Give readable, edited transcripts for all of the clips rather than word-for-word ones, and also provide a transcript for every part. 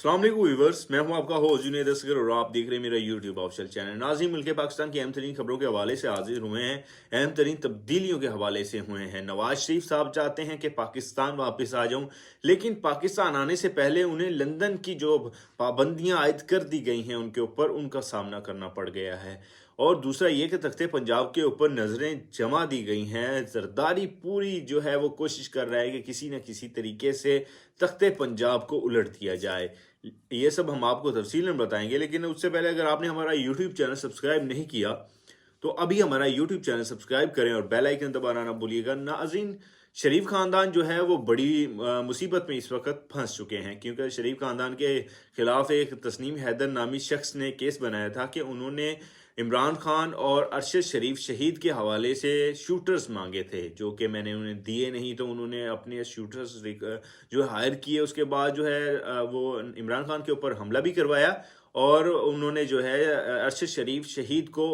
अस्सलाम वालेकुम व्यूअर्स, मैं हूं आपका होस्ट जुनैद असगर और आप देख रहे हैं मेरा यूट्यूब ऑफिशियल चैनल। नाज़रीन, मुल्क पाकिस्तान की अहम तरीन खबरों के हवाले से हाजिर हुए हैं। अहम तरीन तब्दीलियों के हवाले से हुए हैं। नवाज शरीफ साहब चाहते हैं कि पाकिस्तान वापस आ जाऊं, लेकिन पाकिस्तान आने से पहले उन्हें लंदन की जो पाबंदियां आयद कर दी गई हैं उनके ऊपर उनका सामना करना पड़ गया है। और दूसरा ये कि तख्ते पंजाब के ऊपर नज़रें जमा दी गई हैं। जरदारी पूरी जो है वो कोशिश कर रहा है कि किसी न किसी तरीके से तख्ते पंजाब को उलट दिया जाए। ये सब हम आपको तफसील में बताएंगे, लेकिन उससे पहले अगर आपने हमारा यूट्यूब चैनल सब्सक्राइब नहीं किया तो अभी हमारा यूट्यूब चैनल सब्सक्राइब करें और बेल आइकन दबाना ना भूलिएगा। नाज़रीन, शरीफ खानदान जो है वो बड़ी मुसीबत में इस वक्त फंस चुके हैं, क्योंकि शरीफ खानदान के खिलाफ एक तस्नीम हैदर नामी शख्स ने केस बनाया था कि उन्होंने इमरान खान और अरशद शरीफ शहीद के हवाले से शूटर्स मांगे थे, जो कि मैंने उन्हें दिए नहीं। तो उन्होंने अपने शूटर्स जो हायर किए, उसके बाद जो है वो इमरान खान के ऊपर हमला भी करवाया और उन्होंने जो है अरशद शरीफ शहीद को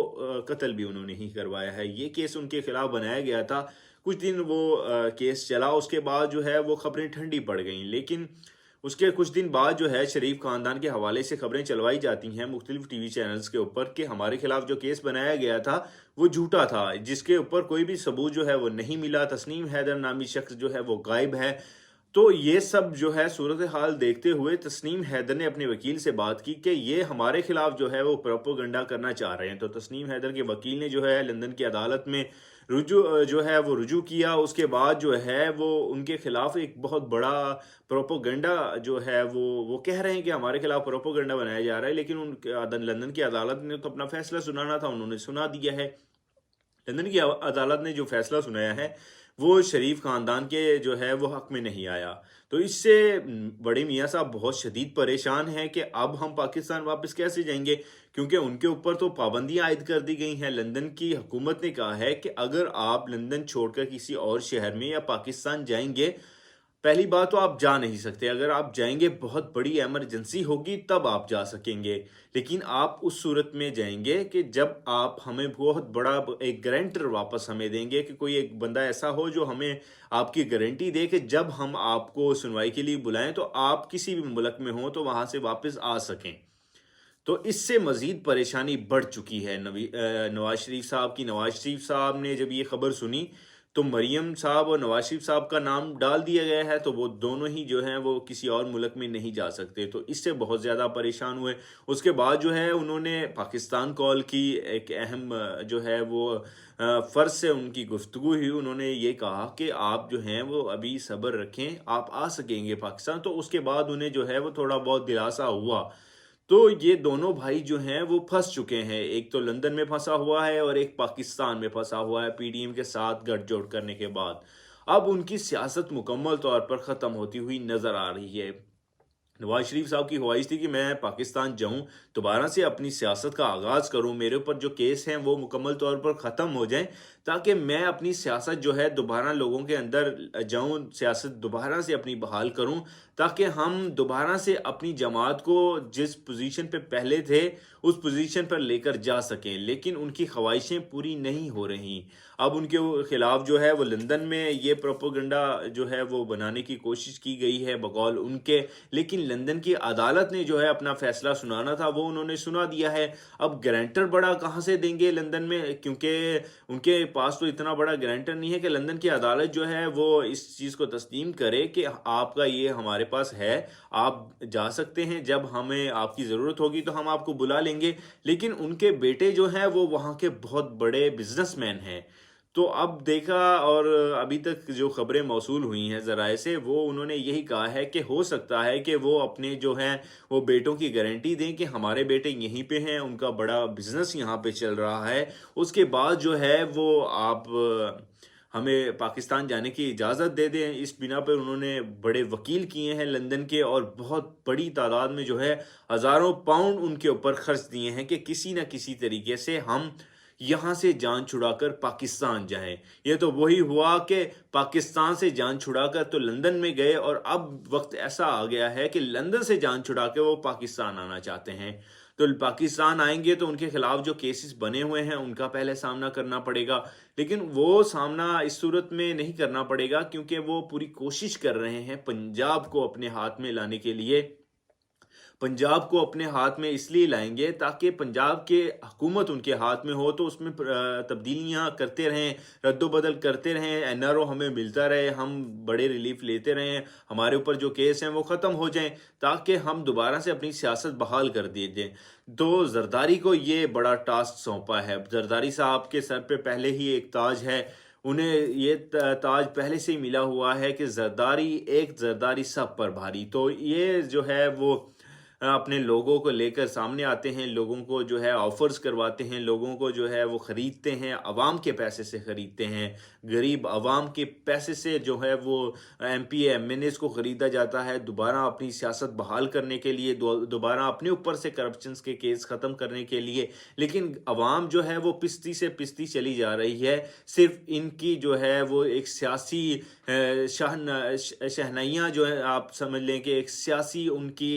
कत्ल भी उन्होंने ही करवाया है। ये केस उनके खिलाफ बनाया गया था। कुछ दिन वो केस चला, उसके बाद जो है वो खबरें ठंडी पड़ गईं। लेकिन उसके कुछ दिन बाद जो है शरीफ खानदान के हवाले से खबरें चलवाई जाती हैं मुख्तलिफ टीवी चैनल्स के ऊपर कि हमारे खिलाफ जो केस बनाया गया था वो झूठा था, जिसके ऊपर कोई भी सबूत जो है वो नहीं मिला। तस्नीम हैदर नामी शख्स जो है वो गायब है। तो ये सब जो है सूरत हाल देखते हुए तस्नीम हैदर ने अपने वकील से बात की कि ये हमारे खिलाफ जो है वो प्रोपोगंडा करना चाह रहे हैं। तो तस्नीम हैदर के वकील ने जो है लंदन की अदालत में रुजू किया। उसके बाद जो है वो उनके खिलाफ एक बहुत बड़ा प्रोपोगंडा जो है वो कह रहे हैं कि हमारे खिलाफ प्रोपोगंडा बनाया जा रहा है, लेकिन उन लंदन की अदालत ने तो अपना फैसला सुनाना था, उन्होंने सुना दिया है। लंदन की अदालत ने जो फैसला सुनाया है वो शरीफ खानदान के जो है वो हक में नहीं आया। तो इससे बड़े मियाँ साहब बहुत शदीद परेशान हैं कि अब हम पाकिस्तान वापस कैसे जाएंगे, क्योंकि उनके ऊपर तो पाबंदियां आयद कर दी गई हैं। लंदन की हुकूमत ने कहा है कि अगर आप लंदन छोड़कर किसी और शहर में या पाकिस्तान जाएंगे, पहली बात तो आप जा नहीं सकते। अगर आप जाएंगे बहुत बड़ी इमरजेंसी होगी तब आप जा सकेंगे, लेकिन आप उस सूरत में जाएंगे कि जब आप हमें बहुत बड़ा एक गारंटर वापस हमें देंगे, कि कोई एक बंदा ऐसा हो जो हमें आपकी गारंटी दे कि जब हम आपको सुनवाई के लिए बुलाएं तो आप किसी भी मुल्क में हो तो वहां से वापस आ सकें। तो इससे मजीद परेशानी बढ़ चुकी है नवाज शरीफ साहब की। नवाज शरीफ साहब ने जब ये खबर सुनी तो मरियम साहब और नवाज शरीफ साहब का नाम डाल दिया गया है, तो वो दोनों ही जो हैं वो किसी और मुल्क में नहीं जा सकते। तो इससे बहुत ज़्यादा परेशान हुए। उसके बाद जो है उन्होंने पाकिस्तान कॉल की। एक अहम जो है वो फ़र्ज से उनकी गुफ्तगू हुई। उन्होंने ये कहा कि आप जो हैं वो अभी सब्र रखें, आप आ सकेंगे पाकिस्तान। तो उसके बाद उन्हें जो है वो थोड़ा बहुत दिलासा हुआ। तो ये दोनों भाई जो हैं वो फंस चुके हैं। एक तो लंदन में फंसा हुआ है और एक पाकिस्तान में फंसा हुआ है पीडीएम के साथ गठजोड़ करने के बाद। अब उनकी सियासत मुकम्मल तौर पर ख़त्म होती हुई नज़र आ रही है। नवाज शरीफ साहब की ख्वाहिश थी कि मैं पाकिस्तान जाऊं, दोबारा से अपनी सियासत का आगाज़ करूं, मेरे ऊपर जो केस हैं वो मुकम्मल तौर पर ख़त्म हो जाएं, ताकि मैं अपनी सियासत जो है दोबारा लोगों के अंदर जाऊं, सियासत दोबारा से अपनी बहाल करूं, ताकि हम दोबारा से अपनी जमात को जिस पोजीशन पे पहले थे उस पोजीशन पर लेकर जा सकें। लेकिन उनकी ख्वाहिशें पूरी नहीं हो रही। अब उनके खिलाफ जो है वो लंदन में ये प्रोपोगंडा जो है वो बनाने की कोशिश की गई है बकौल उनके, लेकिन लंदन की अदालत ने जो है अपना फैसला सुनाना था वो उन्होंने सुना दिया है। अब गारंटर बड़ा कहाँ से देंगे लंदन में, क्योंकि उनके पास तो इतना बड़ा गारंटर नहीं है कि लंदन की अदालत जो है वो इस चीज़ को तस्लीम करे कि आपका ये हमारे पास है, आप जा सकते हैं, जब हमें आपकी ज़रूरत होगी तो हम आपको बुला लेंगे। लेकिन उनके बेटे जो हैं वो वहाँ के बहुत बड़े बिजनेसमैन हैं। तो अब देखा, और अभी तक जो खबरें मौसूल हुई हैं ज़राए से, वो उन्होंने यही कहा है कि हो सकता है कि वो अपने जो हैं वो बेटों की गारंटी दें कि हमारे बेटे यहीं पे हैं, उनका बड़ा बिजनेस यहाँ पे चल रहा है, उसके बाद जो है वो आप हमें पाकिस्तान जाने की इजाज़त दे दें। इस बिना पर उन्होंने बड़े वकील किए हैं लंदन के, और बहुत बड़ी तादाद में जो है हज़ारों पाउंड उनके ऊपर खर्च दिए हैं कि किसी न किसी तरीके से हम यहाँ से जान छुड़ाकर पाकिस्तान जाएं। ये तो वही हुआ कि पाकिस्तान से जान छुड़ाकर तो लंदन में गए, और अब वक्त ऐसा आ गया है कि लंदन से जान छुड़ा के वो पाकिस्तान आना चाहते हैं। तो पाकिस्तान आएंगे तो उनके खिलाफ जो केसेस बने हुए हैं उनका पहले सामना करना पड़ेगा। लेकिन वो सामना इस सूरत में नहीं करना पड़ेगा, क्योंकि वो पूरी कोशिश कर रहे हैं पंजाब को अपने हाथ में लाने के लिए। पंजाब को अपने हाथ में इसलिए लाएंगे ताकि पंजाब के हुकूमत उनके हाथ में हो, तो उसमें तब्दीलियां करते रहें, रद्दोबदल करते रहें, एनआरओ हमें मिलता रहे, हम बड़े रिलीफ लेते रहें, हमारे ऊपर जो केस हैं वो ख़त्म हो जाएं, ताकि हम दोबारा से अपनी सियासत बहाल कर दिए दें। तो जरदारी को ये बड़ा टास्क सौंपा है। जरदारी साहब के सर पे पहले ही एक ताज है, उन्हें ये ताज पहले से ही मिला हुआ है कि जरदारी एक, जरदारी सब पर भारी। तो ये जो है वो अपने लोगों को लेकर सामने आते हैं, लोगों को जो है ऑफर्स करवाते हैं, लोगों को जो है वो ख़रीदते हैं, अवाम के पैसे से ख़रीदते हैं, गरीब अवाम के पैसे से जो है वो एमपी एमएनएस को ख़रीदा जाता है दोबारा अपनी सियासत बहाल करने के लिए, दोबारा अपने ऊपर से करप्शन के केस ख़त्म करने के लिए। लेकिन अवाम जो है वो पिस्ती से पिस्ती चली जा रही है। सिर्फ इनकी जो है वो एक सियासी शहनाइयाँ जो है, आप समझ लें कि एक सियासी उनकी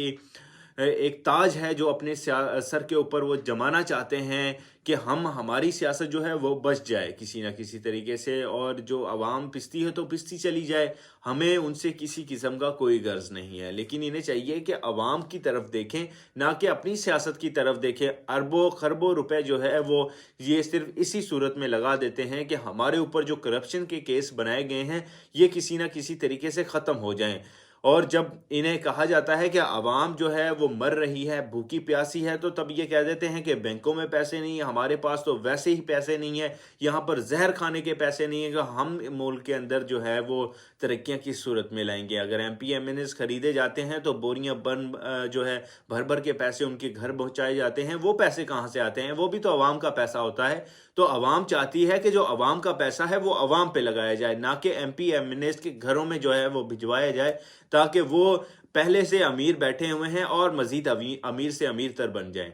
एक ताज है जो अपने सर के ऊपर वो जमाना चाहते हैं कि हम, हमारी सियासत जो है वो बच जाए किसी ना किसी तरीके से, और जो आवाम पिसती है तो पिसती चली जाए, हमें उनसे किसी किस्म का कोई गर्ज नहीं है। लेकिन इन्हें चाहिए कि आवाम की तरफ देखें, ना कि अपनी सियासत की तरफ देखें। अरबों खरबों रुपए जो है वो ये सिर्फ इसी सूरत में लगा देते हैं कि हमारे ऊपर जो करप्शन के केस बनाए गए हैं ये किसी ना किसी तरीके से ख़त्म हो जाएं। और जब इन्हें कहा जाता है कि आवाम जो है वो मर रही है, भूखी प्यासी है, तो तब ये कह देते हैं कि बैंकों में पैसे नहीं है, हमारे पास तो वैसे ही पैसे नहीं है, यहाँ पर जहर खाने के पैसे नहीं है कि हम मुल्क के अंदर जो है वो तरक्कियाँ किस सूरत में लाएंगे। अगर एमपी एमएनएस खरीदे जाते हैं तो बोरियां बन जो है भर भर के पैसे उनके घर पहुँचाए जाते हैं, वो पैसे कहाँ से आते हैं? वो भी तो आवाम का पैसा होता है। तो आवाम चाहती है कि जो आवाम का पैसा है वो आवाम पे लगाया जाए, ना कि एमपी एमएनएस के घरों में जो है वो भिजवाया जाए, ताकि वो पहले से अमीर बैठे हुए हैं और मजीद अमीर से अमीर तर बन जाएं।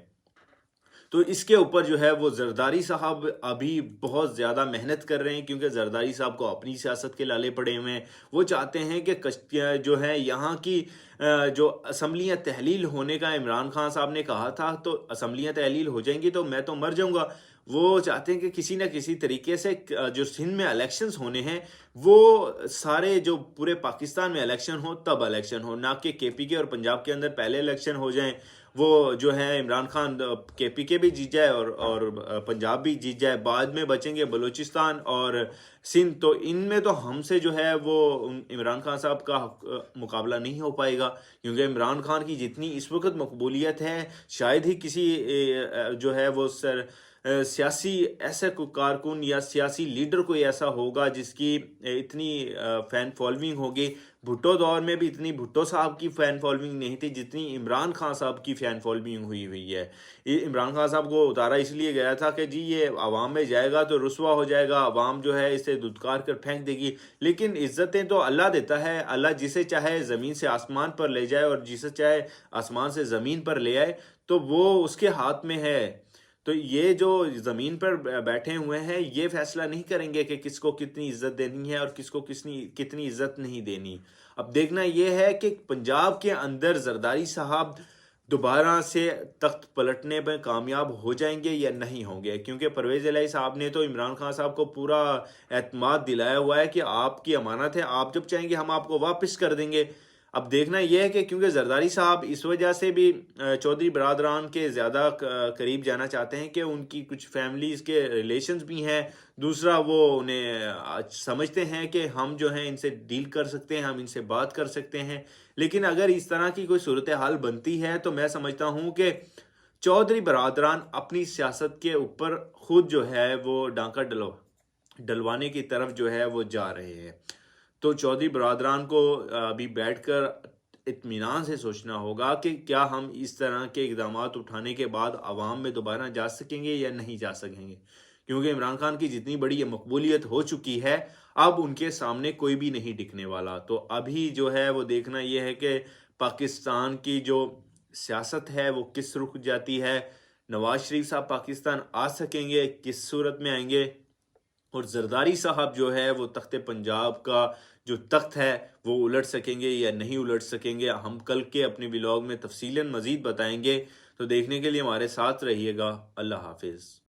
तो इसके ऊपर जो है वो जरदारी साहब अभी बहुत ज़्यादा मेहनत कर रहे हैं, क्योंकि जरदारी साहब को अपनी सियासत के लाले पड़े हुए हैं। वो चाहते हैं कि कश्तियाँ जो है यहाँ की जो असम्बलियाँ तहलील होने का इमरान खान साहब ने कहा था, तो असम्बलियाँ तहलील हो जाएंगी तो मैं तो मर जाऊँगा। वो चाहते हैं कि किसी न किसी तरीके से जो सिंध में इलेक्शंस होने हैं वो सारे जो पूरे पाकिस्तान में इलेक्शन हो, तब इलेक्शन हो, ना कि केपीके और पंजाब के अंदर पहले इलेक्शन हो जाएं। वो जो है इमरान खान केपीके भी जीत जाए और पंजाब भी जीत जाए, बाद में बचेंगे बलूचिस्तान और सिंध। तो इनमें तो हमसे जो है वो इमरान खान साहब का मुकाबला नहीं हो पाएगा, क्योंकि इमरान खान की जितनी इस वक्त मकबूलियत है शायद ही किसी जो है वो सियासी ऐसा कोई कारकुन या सियासी लीडर कोई ऐसा होगा जिसकी इतनी फैन फॉलोइंग होगी। भुट्टो दौर में भी इतनी भुट्टो साहब की फ़ैन फॉलोइंग नहीं थी जितनी इमरान खान साहब की फ़ैन फॉलोइंग हुई है। ये इमरान खान साहब को उतारा इसलिए गया था कि जी ये आवाम में जाएगा तो रुसवा हो जाएगा, आवाम जो है इसे धुतकार कर फेंक देगी। लेकिन इज़्ज़तें तो अल्लाह देता है, अल्लाह जिसे चाहे ज़मीन से आसमान पर ले जाए और जिसे चाहे आसमान से ज़मीन पर ले आए, तो वो उसके हाथ में है। तो ये जो ज़मीन पर बैठे हुए हैं ये फैसला नहीं करेंगे कि किसको कितनी इज्जत देनी है और किसको कितनी इज्जत नहीं देनी। अब देखना ये है कि पंजाब के अंदर जरदारी साहब दोबारा से तख्त पलटने में कामयाब हो जाएंगे या नहीं होंगे, क्योंकि परवेज़ इलाही साहब ने तो इमरान खान साहब को पूरा एतमाद दिलाया हुआ है कि आपकी अमानत है, आप जब चाहेंगे हम आपको वापस कर देंगे। अब देखना यह है कि क्योंकि जरदारी साहब इस वजह से भी चौधरी बरादरान के ज़्यादा करीब जाना चाहते हैं कि उनकी कुछ फैमिलीज़ के रिलेशंस भी हैं। दूसरा वो उन्हें समझते हैं कि हम जो हैं इनसे डील कर सकते हैं, हम इनसे बात कर सकते हैं। लेकिन अगर इस तरह की कोई सूरत हाल बनती है तो मैं समझता हूँ कि चौधरी बरादरान अपनी सियासत के ऊपर खुद जो है वो डांका डलवाने की तरफ जो है वो जा रहे हैं। तो चौधरी बरादरान को अभी बैठकर इत्मीनान से सोचना होगा कि क्या हम इस तरह के इक़दाम उठाने के बाद आवाम में दोबारा जा सकेंगे या नहीं जा सकेंगे, क्योंकि इमरान खान की जितनी बड़ी ये मकबूलियत हो चुकी है अब उनके सामने कोई भी नहीं टिकने वाला। तो अभी जो है वो देखना ये है कि पाकिस्तान की जो सियासत है वो किस रुख जाती है, नवाज शरीफ साहब पाकिस्तान आ सकेंगे, किस सूरत में आएंगे, और जरदारी साहब जो है वो तख्ते पंजाब का जो तख्त है वो उलट सकेंगे या नहीं उलट सकेंगे। हम कल के अपने व्लॉग में तफसीलन मज़ीद बताएंगे। तो देखने के लिए हमारे साथ रहिएगा। अल्लाह हाफिज़।